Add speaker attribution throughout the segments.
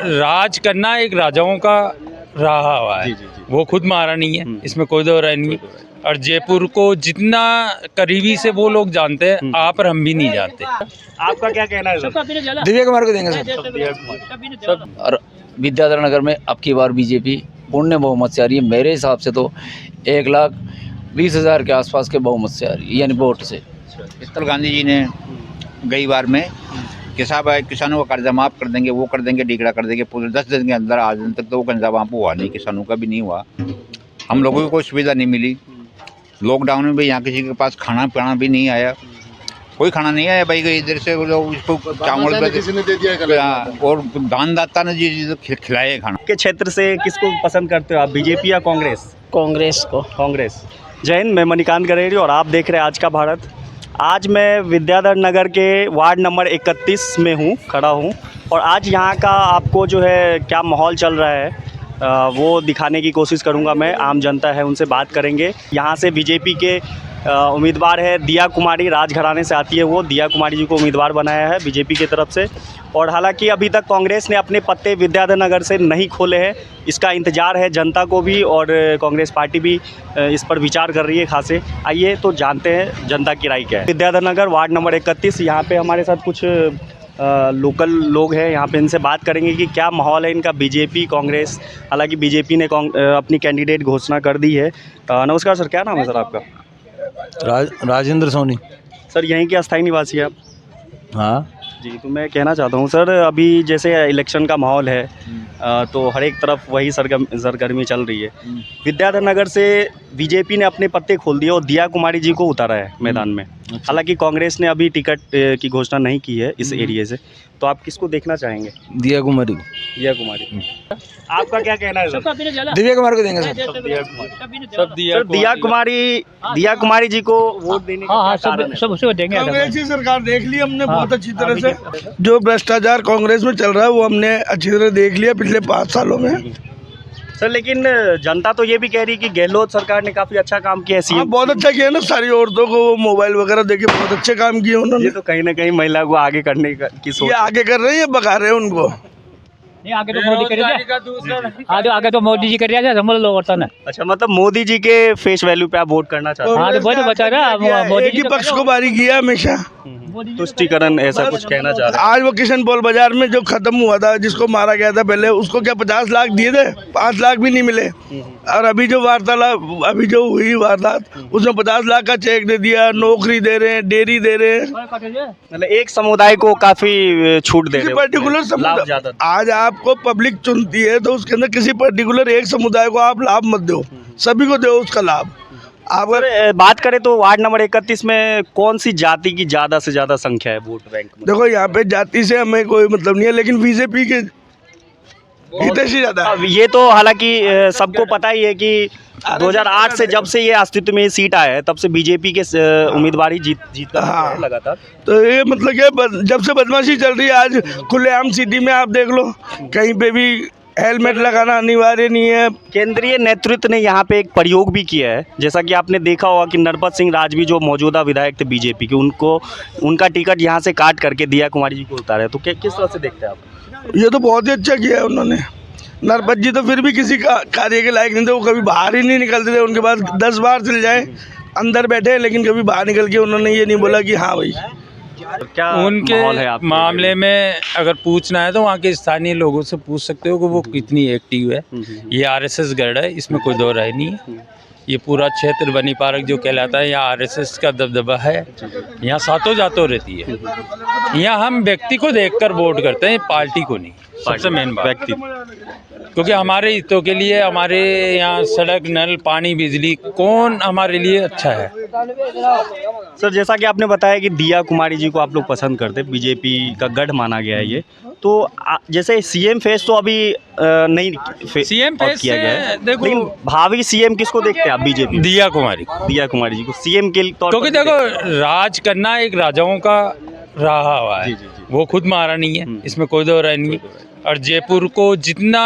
Speaker 1: राज करना एक राजाओं का रहा हुआ है। वो खुद महारानी है, इसमें कोई दो राय नहीं है। और जयपुर को जितना करीबी से वो लोग जानते हैं, आप और हम भी नहीं जानते।
Speaker 2: आपका क्या कहना है सर?
Speaker 3: दिव्या कुमार को देंगे सर।
Speaker 4: और विद्याधर नगर में अब की बार बीजेपी पूर्ण बहुमत से आ रही है। मेरे हिसाब से तो 1,20,000 के आसपास के बहुमत से आ रही है, यानी वोट से।
Speaker 5: पिस्तौल गांधी जी ने गई बार में किसानों का कर्जा माफ़ कर देंगे, वो कर देंगे, डिगड़ा कर देंगे। पूरे 10 दिन के अंदर आज दिन तक तो वो कर्जा वहाँ हुआ नहीं, किसानों का भी नहीं हुआ। हम लोगों को कोई सुविधा नहीं मिली। लॉकडाउन में भी यहाँ किसी के पास खाना पीना भी नहीं आया, कोई खाना नहीं आया भाई। इधर से उसको चावल
Speaker 3: किसी ने दे दिया
Speaker 5: और दानदाता ने जी खिलाए खाना।
Speaker 2: के क्षेत्र से किसको पसंद करते हो आप, बीजेपी या कांग्रेस?
Speaker 6: कांग्रेस को।
Speaker 2: कांग्रेस। जय हिंद, मैं मणिकांत गरेड़ी और आप देख रहे हैं आज का भारत। आज मैं विद्याधर नगर के वार्ड नंबर 31 में हूँ, खड़ा हूँ। और आज यहाँ का आपको जो है क्या माहौल चल रहा है वो दिखाने की कोशिश करूँगा मैं। आम जनता है, उनसे बात करेंगे। यहाँ से बीजेपी के उम्मीदवार है दिया कुमारी, राजघराने से आती है वो। दिया कुमारी जी को उम्मीदवार बनाया है बीजेपी की तरफ से। और हालांकि अभी तक कांग्रेस ने अपने पत्ते विद्याधर नगर से नहीं खोले हैं, इसका इंतज़ार है जनता को भी, और कांग्रेस पार्टी भी इस पर विचार कर रही है खासे। आइए तो जानते हैं जनता की राय क्या है। विद्याधर नगर वार्ड नंबर 31, यहाँ पे हमारे साथ कुछ लोकल लोग हैं, यहाँ पे इनसे बात करेंगे कि क्या माहौल है इनका, बीजेपी कांग्रेस। हालांकि बीजेपी ने अपनी कैंडिडेट घोषणा कर दी है। नमस्कार सर, क्या नाम है सर आपका?
Speaker 3: राजेंद्र सोनी।
Speaker 2: सर यहीं के अस्थायी निवासी है आप?
Speaker 3: हाँ
Speaker 2: जी, तो मैं कहना चाहता हूँ सर, अभी जैसे इलेक्शन का माहौल है तो हर एक तरफ वही सरगर्मी चल रही है। विद्याधर नगर से बीजेपी ने अपने पत्ते खोल दिए और दिया कुमारी जी को उतारा है मैदान में। हालांकि कांग्रेस ने अभी टिकट की घोषणा नहीं की है इस एरिया से, तो आप किसको देखना चाहेंगे?
Speaker 3: दिया कुमारी को।
Speaker 2: दिया कुमारी। आपका क्या कहना है सर?
Speaker 3: दिव्या कुमार को देंगे सर।
Speaker 2: दिया कुमारी जी को वोट देने का
Speaker 6: सब उसे देंगे।
Speaker 7: कांग्रेस की सरकार देख ली हमने बहुत अच्छी तरह से। जो भ्रष्टाचार कांग्रेस में चल रहा है वो हमने अच्छी तरह देख लिया पिछले 5 सालों में
Speaker 2: सर। लेकिन जनता तो ये भी कह रही है कि गहलोत सरकार ने काफी अच्छा काम किया है।
Speaker 7: बहुत अच्छा किया ना, सारी औरतों को मोबाइल वगैरह देके बहुत अच्छे काम किए उन्होंने।
Speaker 2: ये तो कहीं ना कहीं महिला को आगे करने की सोच।
Speaker 7: ये आगे कर रहे हैं, बगा रहे हैं उनको।
Speaker 6: नहीं, आगे तो मोदी कर दिया, आगे तो मोदी जी कर दिया समझ लो होता ना।
Speaker 2: अच्छा, मतलब मोदी जी के फेस वैल्यू पे आप वोट करना चाहते हैं?
Speaker 6: हाँ, तो वही तो बचा रहा मोदी
Speaker 7: जी पक्ष को बारी किया हमेशा।
Speaker 2: तुष्टिकरण ऐसा कुछ कहना चाह रहे हैं?
Speaker 7: आज वो किशन पॉल बाजार में जो खत्म हुआ था, जिसको मारा गया था पहले, उसको क्या 50 लाख दिए थे? 5 लाख भी नहीं मिले। और अभी जो वार्तालाप, अभी जो हुई वारदात, उसमें 50 लाख का चेक दे दिया, नौकरी दे रहे हैं, डेयरी दे रहे हैं।
Speaker 2: मतलब एक समुदाय को काफी छूट दे रहे हैं,
Speaker 7: पर्टिकुलर समुदाय। आज आपको पब्लिक चुनती है तो उसके अंदर किसी पर्टिकुलर एक समुदाय को आप लाभ मत दो, सभी को दो उसका लाभ।
Speaker 2: अगर बात करें तो वार्ड नंबर 31 में कौन सी जाति की ज़्यादा से ज़्यादा संख्या है वोट बैंक में?
Speaker 7: देखो, यहाँ पे जाति से हमें कोई मतलब नहीं है, लेकिन बीजेपी के हितैषी ज्यादा है।
Speaker 2: ये तो हालांकि सबको पता ही है कि 2008 से जब से ये अस्तित्व में सीट आया है, तब से बीजेपी के उम्मीदवार ही जीत कर
Speaker 7: हाँ।
Speaker 2: लगातार।
Speaker 7: तो ये मतलब क्या, जब से बदमाशी चल रही है, आज खुलेआम सिटी में आप देख लो, कहीं पे भी हेलमेट लगाना अनिवार्य नहीं है।
Speaker 2: केंद्रीय नेतृत्व ने यहाँ पे एक प्रयोग भी किया है, जैसा कि आपने देखा होगा कि नरपत सिंह राजवी जो मौजूदा विधायक थे बीजेपी के, उनका टिकट यहाँ से काट करके दिया कुमारी जी को उतारा है। तो किस तरह से देखते हैं आप?
Speaker 7: ये तो बहुत ही अच्छा किया है उन्होंने। नरपत जी तो फिर भी किसी का कार्य के लायक नहीं थे, वो कभी बाहर ही नहीं निकलते थे। उनके पास 10 बार चल जाए, अंदर बैठे, लेकिन कभी बाहर निकल के उन्होंने ये नहीं बोला कि हाँ भाई।
Speaker 2: क्या
Speaker 1: उनके मामले में अगर पूछना है तो वहाँ के स्थानीय लोगों से पूछ सकते हो कि वो कितनी एक्टिव है। ये आरएसएस गढ़ है, इसमें कोई दो राय नहीं है। ये पूरा क्षेत्र बनी पार्क जो कहलाता है, यहाँ आरएसएस का दबदबा है। यहाँ सातों जातों रहती है। यहाँ हम व्यक्ति को देखकर वोट करते हैं, पार्टी को नहीं। सबसे मेन बात व्यक्ति, क्योंकि हमारे हितों के लिए, हमारे यहाँ सड़क, नल, पानी, बिजली, कौन हमारे लिए अच्छा है।
Speaker 2: सर, जैसा कि आपने बताया कि दिया कुमारी जी को आप लोग पसंद करते, बीजेपी का गढ़ माना गया है ये, तो जैसे सीएम फेस तो अभी नहीं
Speaker 1: सीएम फेस
Speaker 2: किया गया है,
Speaker 1: देखो,
Speaker 2: लेकिन भावी सीएम किसको देखते हैं आप? बीजेपी
Speaker 1: दिया कुमारी
Speaker 2: जी को सीएम के तौर पर।
Speaker 1: क्योंकि देखो, राज करना एक राजाओं का रहा हुआ है। वो खुद महारानी है, इसमें कोई दो राय नहीं है। और जयपुर को जितना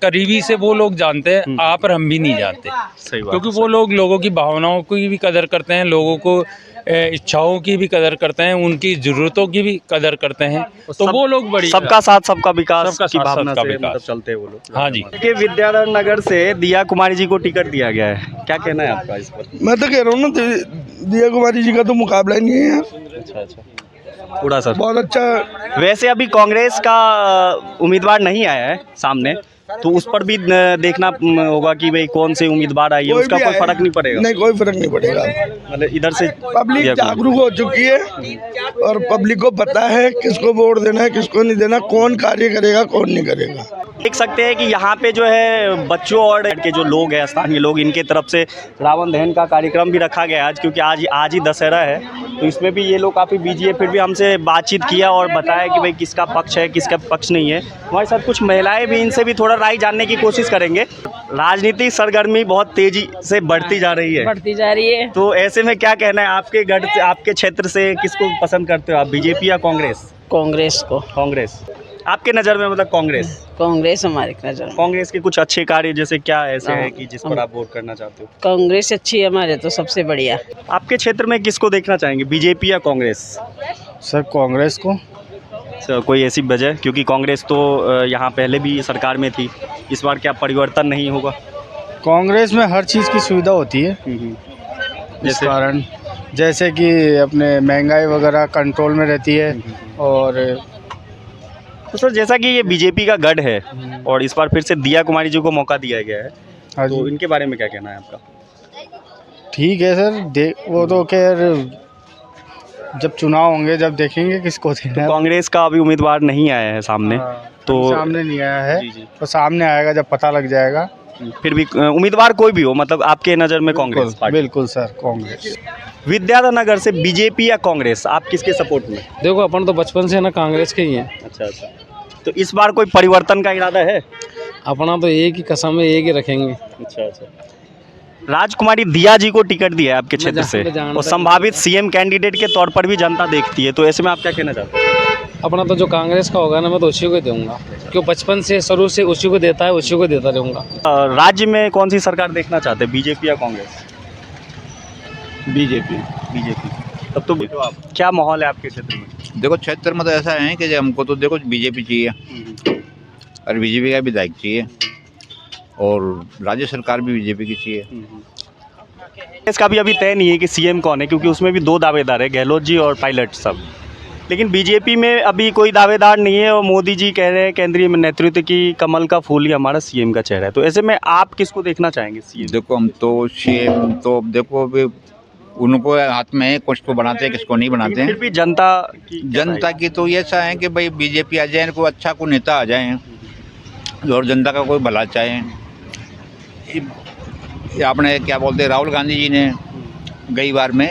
Speaker 1: करीबी से वो लोग जानते हैं, आप और हम भी नहीं जानते।
Speaker 2: सही बात।
Speaker 1: क्योंकि वो लोग लोगों की भावनाओं की भी कदर करते हैं, लोगों को इच्छाओं की भी कदर करते हैं, उनकी ज़रूरतों की भी कदर करते हैं, तो वो लोग बड़ी
Speaker 2: सबका साथ सबका विकास
Speaker 1: सबका
Speaker 2: की
Speaker 1: साथ,
Speaker 2: भावना
Speaker 1: सबका
Speaker 2: से
Speaker 1: विकास।
Speaker 2: मतलब चलते हैं वो लोग।
Speaker 1: हाँ जी।
Speaker 2: के विद्याधर नगर से दिया कुमारी जी को टिकट दिया गया है, क्या कहना है आपका इस पर?
Speaker 7: मैं तो कह रहा हूँ ना, दिया कुमारी जी का तो मुकाबला ही नहीं है यार।
Speaker 2: अच्छा पूरा सर।
Speaker 7: बहुत अच्छा।
Speaker 2: वैसे अभी कांग्रेस का उम्मीदवार नहीं आया है सामने, तो उस पर भी देखना होगा कि भाई कौन से उम्मीदवार आई है, उसका
Speaker 7: भी
Speaker 2: कोई
Speaker 7: आए,
Speaker 2: फर्क नहीं पड़ेगा।
Speaker 7: नहीं कोई फर्क नहीं पड़ेगा।
Speaker 2: मतलब इधर से
Speaker 7: पब्लिक
Speaker 2: दिया कुमारी।
Speaker 7: जागरूक हो चुकी है और पब्लिक को पता है किसको वोट देना है, किसको नहीं देना, कौन कार्य करेगा कौन नहीं करेगा।
Speaker 2: देख सकते हैं कि यहाँ पे जो है बच्चों और के जो लोग हैं, स्थानीय लोग, इनके तरफ से रावण दहन का कार्यक्रम भी रखा गया आज, क्योंकि आज ही दशहरा है, तो इसमें भी ये लोग काफ़ी बिजी है। फिर भी हमसे बातचीत किया और बताया कि भाई किसका पक्ष है किसका पक्ष नहीं है। हमारे साथ कुछ महिलाएं भी, इनसे भी थोड़ा राय जानने की कोशिश करेंगे। राजनीतिक सरगर्मी बहुत तेजी से बढ़ती जा रही है, तो ऐसे में क्या कहना है, आपके गढ़ से, आपके क्षेत्र से किसको पसंद करते हो आप, बीजेपी या कांग्रेस?
Speaker 8: कांग्रेस को।
Speaker 2: कांग्रेस आपके नज़र में, मतलब कांग्रेस?
Speaker 8: कांग्रेस हमारे नजर में।
Speaker 2: कांग्रेस के कुछ अच्छे कार्य जैसे क्या ऐसे हैं कि जिस पर आप वोट करना चाहते हो?
Speaker 8: कांग्रेस अच्छी है हमारे तो सबसे बढ़िया।
Speaker 2: आपके क्षेत्र में किसको देखना चाहेंगे, बीजेपी या कांग्रेस?
Speaker 3: सर कांग्रेस को।
Speaker 2: सर कोई ऐसी वजह, क्योंकि कांग्रेस तो यहाँ पहले भी सरकार में थी, इस बार क्या परिवर्तन नहीं होगा?
Speaker 3: कांग्रेस में हर चीज़ की सुविधा होती है, इस कारण जैसे कि अपने महंगाई वगैरह कंट्रोल में रहती है। और
Speaker 2: तो सर जैसा कि ये बीजेपी का गढ़ है और इस बार फिर से दिया कुमारी जी को मौका दिया गया है,
Speaker 3: हाँ
Speaker 2: तो
Speaker 3: जी
Speaker 2: इनके बारे में क्या कहना है आपका?
Speaker 3: ठीक है सर, वो तो खैर जब चुनाव होंगे जब देखेंगे किसको देना है।
Speaker 2: कांग्रेस का अभी उम्मीदवार नहीं आया है सामने, तो
Speaker 3: सामने नहीं आया है,
Speaker 2: जी जी।
Speaker 3: तो सामने आएगा जब पता लग जाएगा।
Speaker 2: फिर भी उम्मीदवार कोई भी हो, मतलब आपके नज़र में कांग्रेस पार्टी?
Speaker 3: बिल्कुल सर, कांग्रेस।
Speaker 2: विद्याधर नगर से बीजेपी या कांग्रेस, आप किसके सपोर्ट में?
Speaker 9: देखो अपन तो बचपन से ना कांग्रेस के ही हैं।
Speaker 2: अच्छा अच्छा, तो इस बार कोई परिवर्तन का इरादा है?
Speaker 9: अपना तो एक ही कसम है, एक ही रखेंगे।
Speaker 2: अच्छा अच्छा। राजकुमारी दिया जी को टिकट दिया है आपके क्षेत्र से, और संभावित सीएम कैंडिडेट के तौर पर भी जनता देखती है, तो ऐसे में आप क्या कहना चाहते हैं?
Speaker 9: अपना तो जो कांग्रेस का होगा ना, मैं तो उसी को दूंगा, क्यों बचपन से शुरू से उसी को देता है, उसी को देता रहूँगा।
Speaker 2: राज्य में कौन सी सरकार देखना चाहते हैं, बीजेपी या कांग्रेस?
Speaker 3: बीजेपी।
Speaker 2: बीजेपी। तब तो क्या माहौल है आपके क्षेत्र में?
Speaker 5: देखो क्षेत्र में तो ऐसा है कि हमको तो देखो बीजेपी चाहिए और बीजेपी का विधायक चाहिए और राज्य सरकार भी बीजेपी की चाहिए।
Speaker 2: इसका भी अभी तय नहीं है कि सीएम कौन है, क्योंकि उसमें भी दो दावेदार है, गहलोत जी और पायलट सब। लेकिन बीजेपी में अभी कोई दावेदार नहीं है और मोदी जी कह रहे हैं केंद्रीय नेतृत्व की कमल का फूल ही हमारा सीएम का चेहरा है, तो ऐसे में आप किसको देखना चाहेंगे सीएम?
Speaker 5: देखो हम तो सीएम तो देखो अभी उनको हाथ में है, कुछ को बनाते हैं किसको नहीं बनाते
Speaker 2: फिर
Speaker 5: हैं।
Speaker 2: भी जनता
Speaker 5: की तो ये ऐसा है कि भाई बीजेपी आ जाए, कोई अच्छा कोई नेता आ जाए और जनता का कोई भला चाहे। ये आपने क्या बोलते हैं, राहुल गांधी जी ने गई बार में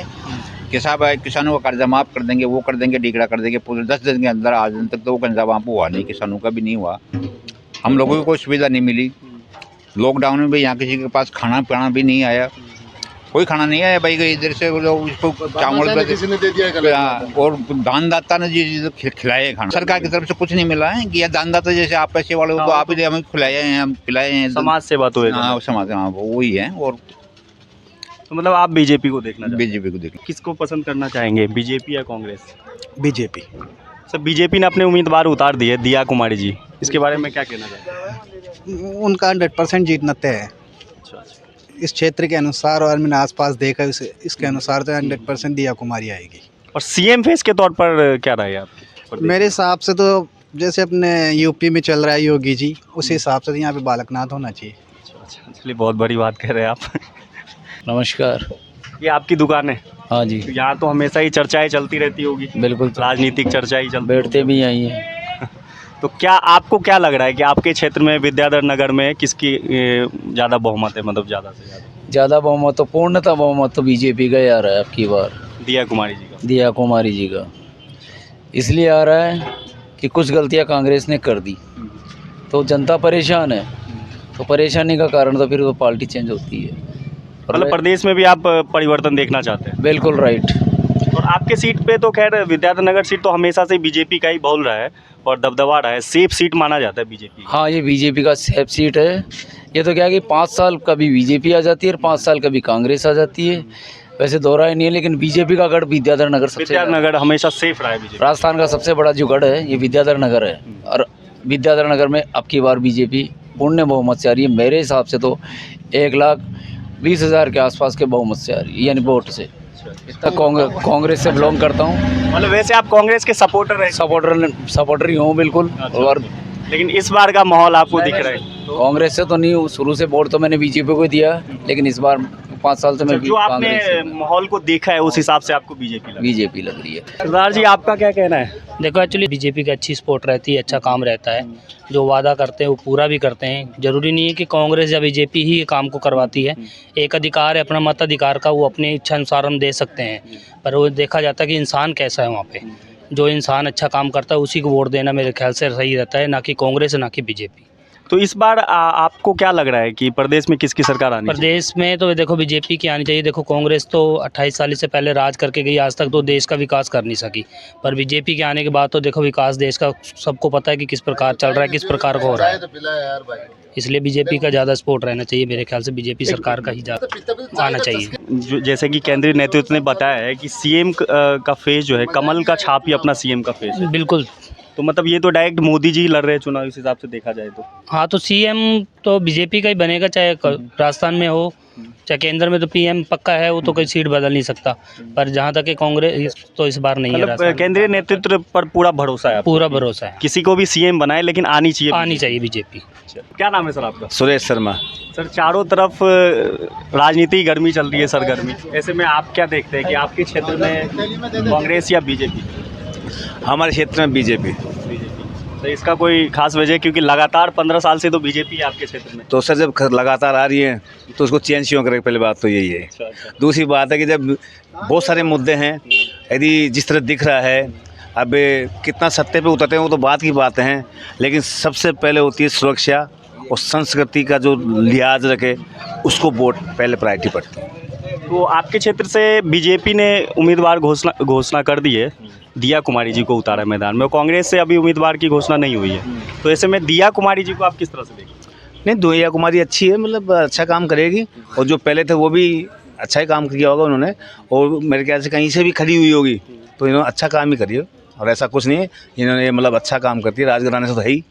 Speaker 5: कि साहब किसानों का कर्जा माफ़ कर देंगे, वो कर देंगे, डिगड़ा कर देंगे, पूरे 10 दिन के अंदर आज दिन तक तो वो कर्जा वहाँ पर हुआ नहीं, किसानों का भी नहीं हुआ। हम लोगों को कोई सुविधा नहीं मिली। लॉकडाउन में भी यहाँ किसी के पास खाना पीना भी नहीं आया, कोई खाना नहीं आया भाई, इधर से लोग इसको चावल किसी ने दे दिया, और दानदाता ने जी खिलाए खाना। सरकार की तरफ से कुछ नहीं मिला है कि यह दानदाता जैसे आप पैसे वाले को आप ही हमें खिलाए हैं, हम खिलाए हैं,
Speaker 2: समाज सेवा तो है।
Speaker 5: हाँ समाज, हाँ वही है। और
Speaker 2: तो मतलब आप बीजेपी को देखना चाहते हैं?
Speaker 5: बीजेपी को देखें।
Speaker 2: किसको पसंद करना चाहेंगे, बीजेपी या कांग्रेस?
Speaker 3: बीजेपी।
Speaker 2: सर बीजेपी ने अपने उम्मीदवार उतार दिए, दिया कुमारी जी, इसके बारे में क्या कहना चाहते हैं?
Speaker 10: उनका 100% जीतना तय है इस क्षेत्र के अनुसार, और मैंने आसपास देखा इसके अनुसार तो 100% दिया कुमारी आएगी।
Speaker 2: और सीएम फेस के तौर पर क्या रहा है आपके?
Speaker 10: मेरे हिसाब से तो जैसे अपने यूपी में चल रहा है योगी जी, उसी हिसाब से यहाँ पे बालकनाथ होना चाहिए।
Speaker 2: अच्छा, चलिए बहुत बड़ी बात कह रहे हैं आप।
Speaker 4: नमस्कार।
Speaker 2: ये आपकी दुकान है?
Speaker 4: हाँ जी
Speaker 2: यहाँ तो हमेशा ही चर्चाएं चलती रहती होगी।
Speaker 4: बिल्कुल,
Speaker 2: राजनीतिक चर्चा ही चलती,
Speaker 4: बैठते भी यहीं हैं।
Speaker 2: तो क्या आपको क्या लग रहा है कि आपके क्षेत्र में विद्याधर नगर में किसकी ज़्यादा बहुमत है, मतलब ज़्यादा से
Speaker 4: ज़्यादा बहुमत तो पूर्णतः बहुमत तो बीजेपी का ही आ रहा है अब की बार,
Speaker 2: दिया कुमारी जी का?
Speaker 4: दिया कुमारी जी का इसलिए आ रहा है कि कुछ गलतियां कांग्रेस ने कर दी, तो जनता परेशान है, तो परेशानी का कारण तो फिर वो पार्टी चेंज होती है।
Speaker 2: मतलब प्रदेश में भी आप परिवर्तन देखना चाहते हैं?
Speaker 4: बिल्कुल राइट।
Speaker 2: और आपके सीट पे तो खैर विद्याधर नगर सीट तो हमेशा से बीजेपी का ही बोल रहा है और दबदबा रहा है, सेफ सीट माना जाता है बीजेपी।
Speaker 4: हाँ, ये बीजेपी का सेफ सीट है। ये तो क्या है कि 5 साल कभी बीजेपी आ जाती है और 5 साल कभी कांग्रेस आ जाती है। वैसे दो राय नहीं है, लेकिन बीजेपी का गढ़ विद्याधर नगर सबसे
Speaker 2: विद्यानगर हमेशा सेफ रहा है बीजेपी।
Speaker 4: राजस्थान का सबसे बड़ा जो गढ़ है ये विद्याधर नगर है, और विद्याधर नगर में अब की बार बीजेपी पूर्ण बहुमत से आ रही है। मेरे हिसाब से तो 1,20,000 के आसपास के बहुमत से आ रही है, यानी वोट से। इतना कांग्रेस से बिलोंग करता हूँ,
Speaker 2: मतलब वैसे आप कांग्रेस के सपोर्टर हैं?
Speaker 4: सपोर्टर ही हूँ बिल्कुल। और
Speaker 2: लेकिन इस बार का माहौल आपको दिख रहा है?
Speaker 4: कांग्रेस से तो नहीं हूँ, शुरू से वोट तो मैंने बीजेपी को दिया, लेकिन इस बार 5 साल से मैं
Speaker 2: जो आपने माहौल को देखा है उस हिसाब से आपको बीजेपी लग रही है। सरदार जी, आपका क्या कहना है?
Speaker 6: देखो एक्चुअली बीजेपी की अच्छी सपोर्ट रहती है, अच्छा काम रहता है, जो वादा करते हैं वो पूरा भी करते हैं। जरूरी नहीं है कि कांग्रेस या बीजेपी ही काम को करवाती है, एक अधिकार है अपना मताधिकार का, वो अपने इच्छा अनुसार हम दे सकते हैं, पर वो देखा जाता है कि इंसान कैसा है वहाँ पे। जो इंसान अच्छा काम करता है उसी को वोट देना मेरे ख्याल से सही रहता है, ना कि कांग्रेस ना कि बीजेपी।
Speaker 2: तो इस बार आपको क्या लग रहा है कि प्रदेश में किसकी सरकार आनी चाहिए?
Speaker 6: प्रदेश में तो देखो बीजेपी की आनी चाहिए। देखो कांग्रेस तो 28 साल से पहले राज करके गई, आज तक तो देश का विकास कर नहीं सकी, पर बीजेपी के आने के बाद तो देखो विकास देश का सबको पता है कि किस प्रकार चल रहा है, किस प्रकार का हो रहा है। इसलिए बीजेपी का ज़्यादा सपोर्ट रहना चाहिए मेरे ख्याल से, बीजेपी सरकार का ही ज़्यादा आना चाहिए।
Speaker 2: जैसे कि केंद्रीय नेतृत्व ने बताया है कि सीएम का फेस जो है कमल का छाप ही अपना सीएम का फेस है।
Speaker 6: बिल्कुल,
Speaker 2: तो मतलब ये तो डायरेक्ट मोदी जी लड़ रहे हैं चुनाव, इस हिसाब से देखा जाए तो।
Speaker 6: हाँ, तो सीएम तो बीजेपी का ही बनेगा, चाहे राजस्थान में हो चाहे केंद्र में, तो पीएम पक्का है, वो तो कोई सीट बदल नहीं सकता। पर जहाँ तक कि कांग्रेस तो इस बार नहीं है।
Speaker 2: मतलब केंद्रीय नेतृत्व पर पूरा भरोसा है?
Speaker 6: पूरा भरोसा है,
Speaker 2: किसी को भी सीएम बनाए लेकिन आनी चाहिए
Speaker 6: बीजेपी।
Speaker 2: क्या नाम है सर आपका?
Speaker 5: सुरेश शर्मा।
Speaker 2: सर, चारों तरफ राजनीति गर्मी चल रही है सर, गर्मी, ऐसे में आप क्या देखते हैं कि आपके क्षेत्र में कांग्रेस या बीजेपी?
Speaker 5: हमारे क्षेत्र में बीजेपी।
Speaker 2: तो इसका कोई खास वजह? क्योंकि लगातार 15 साल से तो बीजेपी है आपके क्षेत्र में।
Speaker 5: तो सर जब लगातार आ रही है तो उसको चेंज क्यों करें, पहली बात तो यही है। दूसरी बात है कि जब बहुत सारे मुद्दे हैं, यदि जिस तरह दिख रहा है, अब कितना सत्ते पे उतरते हैं वो तो बात की बातें हैं, लेकिन सबसे पहले होती है सुरक्षा और संस्कृति का जो लिहाज रखे, उसको वोट पहले प्रायोरिटी पड़ती है।
Speaker 2: तो आपके क्षेत्र से बीजेपी ने उम्मीदवार घोषणा कर दी है, दिया कुमारी जी को उतारा मैदान में, कांग्रेस से अभी उम्मीदवार की घोषणा नहीं हुई है, तो ऐसे में दिया कुमारी जी को आप किस तरह से देखते हैं?
Speaker 5: नहीं, दिया कुमारी अच्छी है, मतलब अच्छा काम करेगी, और जो पहले थे वो भी अच्छा ही काम किया होगा उन्होंने, और मेरे ख्याल से कहीं से भी खड़ी हुई होगी तो इन्होंने अच्छा काम ही करिए, और ऐसा कुछ नहीं है, इन्होंने मतलब अच्छा काम करती है, राजघराने से तो है ही,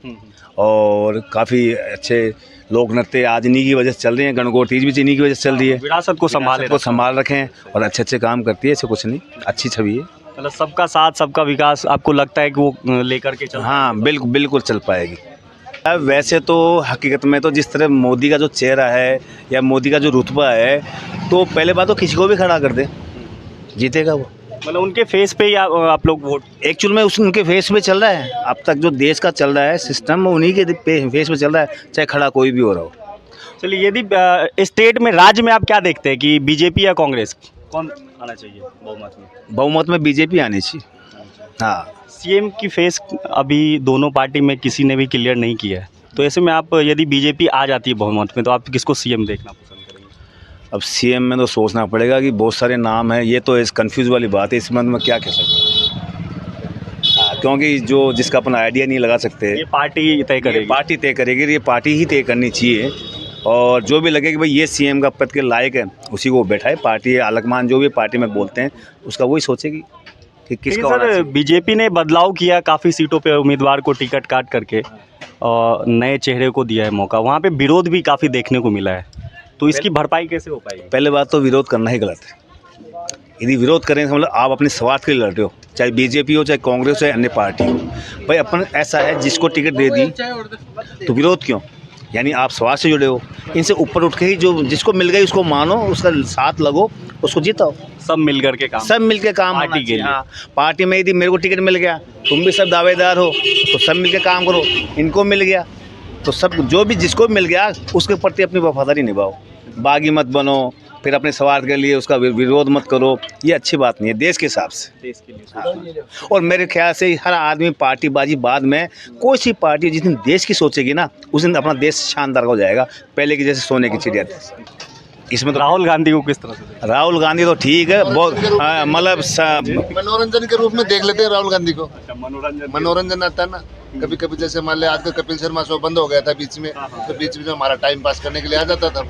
Speaker 5: और काफ़ी अच्छे लोक नृत्य आज इन्हीं की वजह से चल रही हैं, गणगौर तीज भी इन्हीं की वजह से चल रही है,
Speaker 2: विरासत को संभाल
Speaker 5: रखें और अच्छे काम करती है, ऐसे कुछ नहीं, अच्छी छवि है।
Speaker 2: मतलब सबका साथ सबका विकास आपको लगता है कि वो लेकर के चल?
Speaker 5: हाँ, बिल्कुल चल पाएगी। अब वैसे तो हकीकत में तो जिस तरह मोदी का जो चेहरा है या मोदी का जो रुतबा है, तो पहले बात तो किसी को भी खड़ा कर दे, जीतेगा वो।
Speaker 2: मतलब उनके फेस पे ही आप लोग वोट?
Speaker 5: एक्चुअल में उनके फेस पे चल रहा है, अब तक जो देश का चल रहा है सिस्टम, उन्हीं के फेस पे चल रहा है, चाहे खड़ा कोई भी हो रहा हो।
Speaker 2: चलिए, यदि स्टेट में, राज्य में आप क्या देखते हैं कि बीजेपी या कांग्रेस कौन आना चाहिए बहुमत में?
Speaker 5: बहुमत में बीजेपी आनी चाहिए। हाँ,
Speaker 2: सीएम की फेस अभी दोनों पार्टी में किसी ने भी क्लियर नहीं किया है, तो ऐसे में आप यदि बीजेपी आ जाती है बहुमत में तो आप किसको सीएम देखना पसंद करेंगे?
Speaker 5: अब सीएम में तो सोचना पड़ेगा कि बहुत सारे नाम हैं, ये तो इस कंफ्यूज वाली बात है, इस संबंध में क्या कह सकते हैं, क्योंकि जो जिसका अपना आइडिया नहीं लगा सकते,
Speaker 2: ये पार्टी तय करेगी।
Speaker 5: पार्टी तय करेगी, ये पार्टी ही तय करनी चाहिए, और जो भी लगे कि भाई ये सीएम का पद के लायक है उसी को बैठाए, पार्टी आलकमान जो भी पार्टी में बोलते हैं उसका वही सोचेगी कि किसका होना चाहिए।
Speaker 2: बीजेपी ने बदलाव किया, काफ़ी सीटों पे उम्मीदवार को टिकट काट करके और नए चेहरे को दिया है मौका, वहाँ पे विरोध भी काफ़ी देखने को मिला है, तो इसकी भरपाई कैसे हो पाएगी?
Speaker 5: पहले बात तो विरोध करना ही गलत है। यदि विरोध करें तो मतलब आप अपने स्वार्थ के लिए लड़ रहे हो, चाहे बीजेपी हो, चाहे कांग्रेस हो, चाहे अन्य पार्टी हो। भाई अपन ऐसा है, जिसको टिकट दे दी तो विरोध क्यों? यानी आप स्वार्थ से जुड़े हो, इनसे ऊपर उठ के ही जो जिसको मिल गई उसको मानो, उसका साथ लगो, उसको जीताओ,
Speaker 2: सब मिल करके काम,
Speaker 5: सब मिल के काम
Speaker 2: पार्टी के लिए।
Speaker 5: हाँ, पार्टी में यदि मेरे को टिकट मिल गया, तुम भी सब दावेदार हो, तो सब मिल के काम करो, इनको मिल गया तो सब, जो भी जिसको मिल गया उसके प्रति अपनी वफादारी निभाओ, बागी मत बनो, फिर अपने स्वार्थ के लिए उसका विरोध मत करो, ये अच्छी बात नहीं है देश के हिसाब से,
Speaker 2: देश के लिए।
Speaker 5: और मेरे ख्याल से हर आदमी पार्टीबाजी बाद में, कोई सी पार्टी जिस दिन देश की सोचेगी ना, उस दिन अपना देश शानदार हो जाएगा, पहले की जैसे सोने की चिड़िया थी। इसमें तो
Speaker 2: राहुल गांधी को किस तरह से?
Speaker 5: राहुल गांधी तो ठीक है, बहुत मतलब
Speaker 11: मनोरंजन के रूप में देख लेते हैं राहुल गांधी को।
Speaker 2: अच्छा,
Speaker 11: मनोरंजन आता है ना, कभी कभी जैसे मान लिया आज का कपिल शर्मा शो बंद हो गया था बीच में, तो बीच में हमारा टाइम पास करने के लिए आ जाता था।